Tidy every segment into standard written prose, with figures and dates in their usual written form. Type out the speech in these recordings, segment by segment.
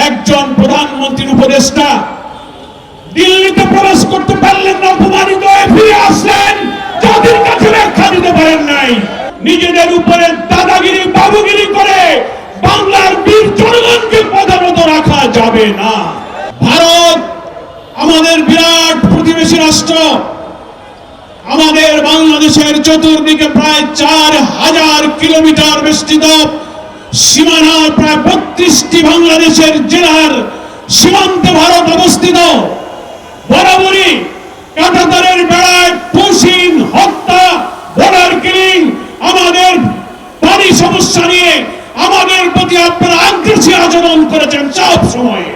একজন প্রধানমন্ত্রীর উপদেষ্টা দিল্লিতে প্রবেশ করতে পারলেন না, অপমানিত হয়ে ফিরে আসলেন, যাদের কাছে ব্যাখ্যা দিতে পারেন নাই। নিজেদের উপরে দাদাগিরি বাবুগিরি করে বাংলার বীর জনগণকে প্রধানত রাখা যাবে না। ভারত আমাদের বিরাট প্রতিবেশী রাষ্ট্র। আমাদের বাংলাদেশের চতুর্দিকে প্রায় 4000 কিলোমিটার বেষ্টিত সীমানার প্রায় 32টি বাংলাদেশের জেলার সীমান্তে ভারত অবস্থিত। বরাবরই কাঁটাতারের বেড়ায় পুশিন, হত্যা, বর্ডার কিলিং, আমাদের পানি সমস্যা নিয়ে আমাদের প্রতি আপনারা আগ্রাসী আচরণ করেছেন সব সময়।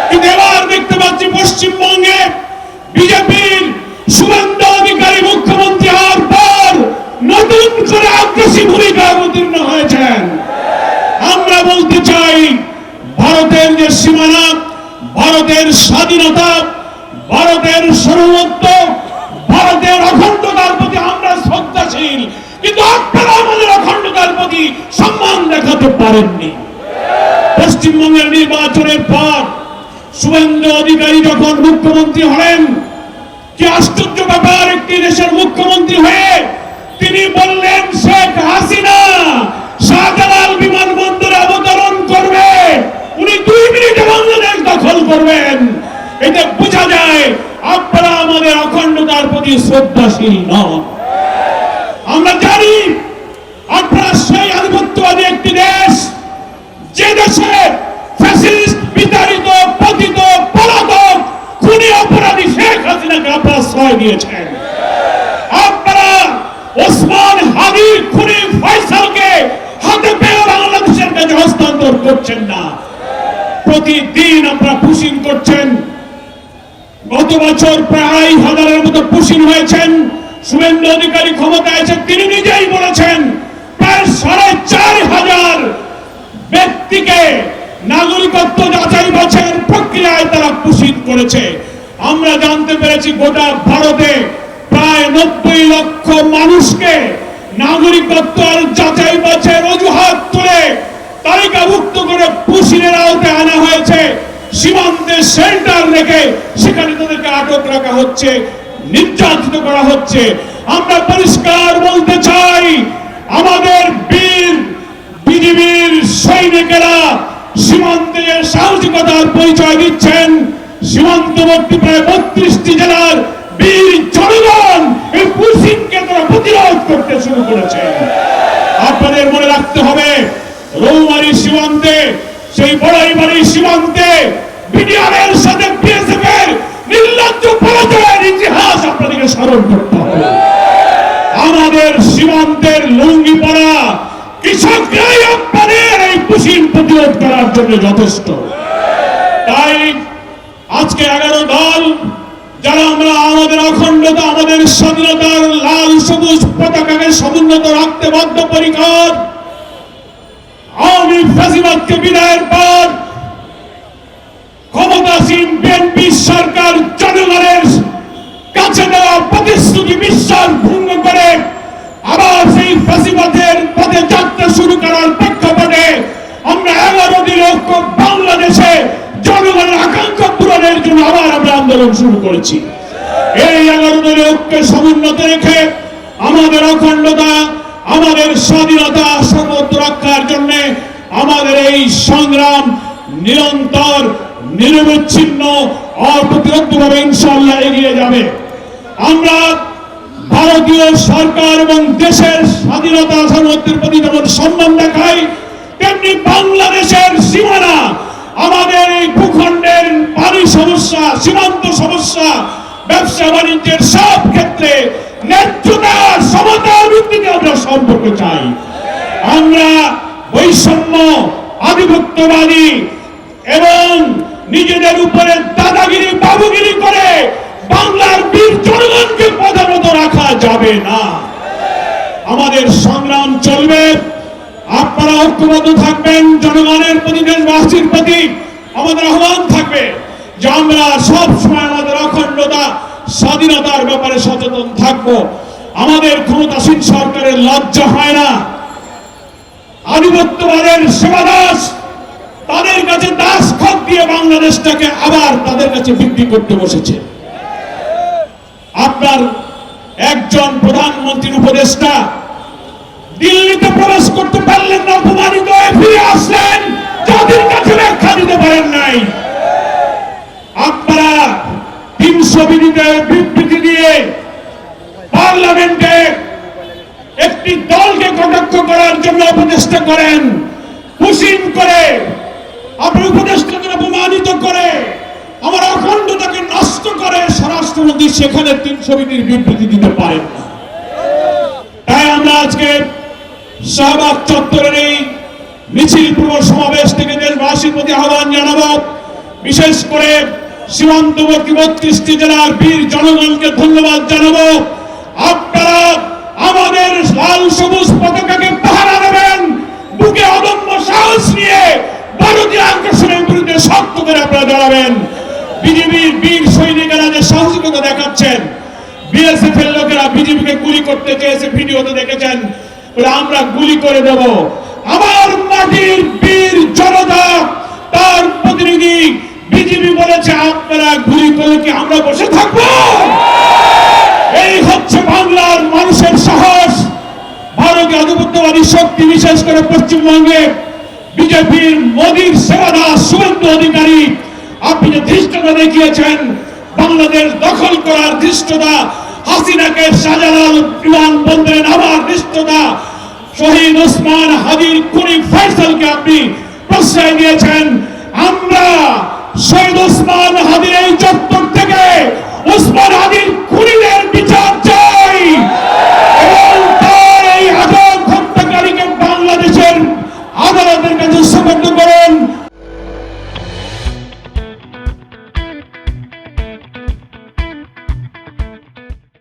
কিন্তু এবার দেখতে পাচ্ছি পশ্চিমবঙ্গে বিজেপির শুভেন্দু অধিকারী মুখ্যমন্ত্রী হওয়ার পর নতুন করে আগ্রাসী ভূমিকা অবতীর্ণ হয়েছেন। আমরা বলতে চাই, ভারতের যে সীমানা, ভারতের স্বাধীনতা, ভারতের সার্বভৌমত্ব, ভারতের অখণ্ডতার প্রতি আমরা শ্রদ্ধাশীল, কিন্তু আপনারা আমাদের অখণ্ডতার প্রতি সম্মান দেখাতে পারেননি। পশ্চিমবঙ্গের নির্বাচনের পর শুভেন্দু অধিকারী যখন মুখ্যমন্ত্রী হলেন, কি আশ্চর্য ব্যাপার, একটি দেশের মুখ্যমন্ত্রী হয়ে তিনি বললেন শেখ হাসিনা শাহজালাল বিমানবন্দরে অবতরণ করবে, উনি 2 মিনিটে বাংলাদেশ দখল করবেন। এটা বোঝা যায় আপনারা আমাদের অখণ্ডতার প্রতি শ্রদ্ধাশীল নন। আমরা জানি আপনারা সেই আধিপত্যবাদী একটি দেশ, যে দেশে ফ্যাসিস্ট, বিতাড়িত, পতিত, পলাতক, খুনি অপরাধী শেখ হাসিনাকে আপনারা আশ্রয় দিয়েছেন। আপনারা ওসমান হাদি খুনি ফয়সালকে হাতে পেয়ে বাংলাদেশের কাছে হস্তান্তর করছেন না। প্রতিদিন আপনারা পুশিং করছেন। গত বছর প্রায় 2,000-এর মতো পুশিং হয়েছেন। শুভেন্দু অধিকারী ক্ষমতায় এসে তিনি নিজেই বলেছেন প্রায় 4,500 ব্যক্তিকে নাগরিকত্ব যাচাই বাছাইয়ের প্রক্রিয়ায় তারা পুশিং করেছে। আমরা জানতে পেরেছি গোটা ভারতে প্রায় 90 লক্ষ মানুষকে নাগরিকত্ব যাচাই বাছাইয়ের অজুহাত তুলে তালিকাভুক্ত করে পুশিংয়ের আওতায় আনা হয়েছে। সীমান্তে শেল্টার রেখে সেখানে তাদেরকে আটক রাখা হচ্ছে, নির্যাতিত করা হচ্ছে। আমরা পরিষ্কার বলতে চাই, আমাদের বীর বিজিবির সৈনিকেরা সীমান্তে সাহসিকতার পরিচয় দিচ্ছেন। সীমান্তবর্তী প্রায় 32টি জেলার বীর জনগণ এই পুশিংকে তারা প্রতিরোধ করতে শুরু করেছে। আপনাদের মনে রাখতে হবে, রৌমারী সীমান্তে, সেই বড়াইবাড়ি সীমান্তে বিডিআরের সাথে বিএসএফ এর নির্লজ্জ পরাজয়ের ইতিহাস আপনাদেরকে স্মরণ করতে হবে। আমাদের সীমান্তের লুঙ্গি পরা কৃষকরাই আপনাদের এই পুশিং প্রতিরোধ করার জন্য যথেষ্ট। তাই আজকে 11 দল যারা আমরা আমাদের অখণ্ডতা, আমাদের স্বাধীনতার লাল সবুজ পতাকাকে সমুন্নত রাখতে বদ্ধপরিকর, আওয়ামী ফ্যাসিবাদকে বিদায়ের পর ক্ষমতাসীন বিএনপি সরকার জনগণের কাছে দেওয়া প্রতিশ্রুতি বিশ্বাস ভঙ্গ করে আবার সেই ফ্যাসিবাদের পথে যাত্রা শুরু করার প্রেক্ষাপটে আমরা 11 দলীয় ঐক্য বাংলাদেশে জনগণের আকাঙ্ক্ষা পূরণের জন্য আবার আমরা আন্দোলন শুরু করেছি। এই 11 দলীয় ঐক্যকে সমুন্নত রেখে আমাদের অখণ্ডতা, আমাদের স্বাধীনতা সর্বত্র রক্ষার জন্য আমাদের এই সংগ্রাম নিরন্তর, নিরবচ্ছিন্ন, অপ্রতিরোধ্যভাবে ইনশাআল্লাহ এগিয়ে যাবে। আমরা ভারতীয় সরকার এবং দেশের স্বাধীনতা সার্বভৌমত্বের প্রতি যেমন সম্মান দেখাই, তেমনি বাংলাদেশের সীমানা, আমাদের এই ভূখণ্ডের পানি সমস্যা, সীমান্ত সমস্যা, ব্যবসা বাণিজ্যের সব ক্ষেত্রে ন্যায্যতা, সমতার ভিত্তিতে আমরা সম্পর্ক চাই। আমরা বৈষম্য, আধিপত্যবাদী এবং নিজেদের উপরে দাদাগিরি বাবুগিরি করে বাংলার বীর জনগণকে প্রধানত রাখা যাবে না। আমাদের সংগ্রাম চলবে। আপনারা ঐক্যবদ্ধ থাকবেন। জনগণের প্রতি, দেশবাসীর প্রতি আমাদের আহ্বান থাকবে যে আমরা সব সময় আমাদের অখণ্ডতা, স্বাধীনতার ব্যাপারে সচেতন থাকব। আমাদের ক্ষমতাসীন সরকারের লজ্জা হয় না। আধিপত্যবাদের সেবাদাস, তাদের কাছে দাস বাংলাদেশটাকে আবার তাদের কাছে বিক্রি করতে বসেছে। আপনার একজন প্রধানমন্ত্রীর উপদেষ্টা দিল্লিতে প্রবেশ করতে পারলেন না, অপমানিত হয়ে ফিরে আসলেন, যাদের কাছে ব্যাখ্যা দিতে পারেন নাই। আপনারা 300 বিবৃতি দিয়ে পার্লামেন্টে একটি দলকে কটাক্ষ করার জন্য উপদেষ্টা করেন, কুশিন করে, আপনার উপদেষ্টাকে অপমানিত করে, আমার অখণ্ডতাকে নষ্ট করে স্বরাষ্ট্রমন্ত্রী সেখানে 300 বিবৃতি দিতে পারেন না। তাই আমরা আজকে শাহবাগ চত্বরের এই মিছিল পূর্ব সমাবেশ থেকে দেশবাসীর প্রতি আহ্বান জানাবো, বিশেষ করে সীমান্তবর্তী 32টি জেলার বীর জনগণকে ধন্যবাদ জানাবো। আপনারা আমাদের লাল সবুজ পতাকাকে পাহারা দেবেন, বুকে অদম্য সাহস নিয়ে ভারতীয় আগ্রাসনের বিরুদ্ধে শক্ত করে আপনারা দাঁড়াবেন। বিজেপির বীর সৈনিকেরা যে সাহসিকতা দেখাচ্ছেন, বিএসএফ এর লোকেরা বিজেপিকে গুলি করতে চেয়েছে, ভিডিওতে দেখেছেন, আমরা গুলি করে দেব। আমার মাটির বীর জনতা তার প্রতিনিধি বিজেপি বলেছে আপনারা গুলি করলে কি আমরা বসে থাকবো? এই হচ্ছে বাংলার মানুষের সাহস। ভারতীয় আধিপত্যবাদী শক্তি, বিশেষ করে পশ্চিমবঙ্গে বিজেপির মোদীর সেবাদাস শুভেন্দু অধিকারী, আপনি যে ধৃষ্টতা দেখিয়েছেন, বাংলাদেশ দখল করার ধৃষ্টতা, হাসিনাকে শাহজালাল বিমানবন্দরে নামার ধৃষ্টতা, শহীদ ওসমান হাদির খুনি ফয়সালকে আপনি প্রশ্রয় দিয়েছেন। আমরা শহীদ ওসমান হাদির এই চত্বর থেকে ওসমান হাদির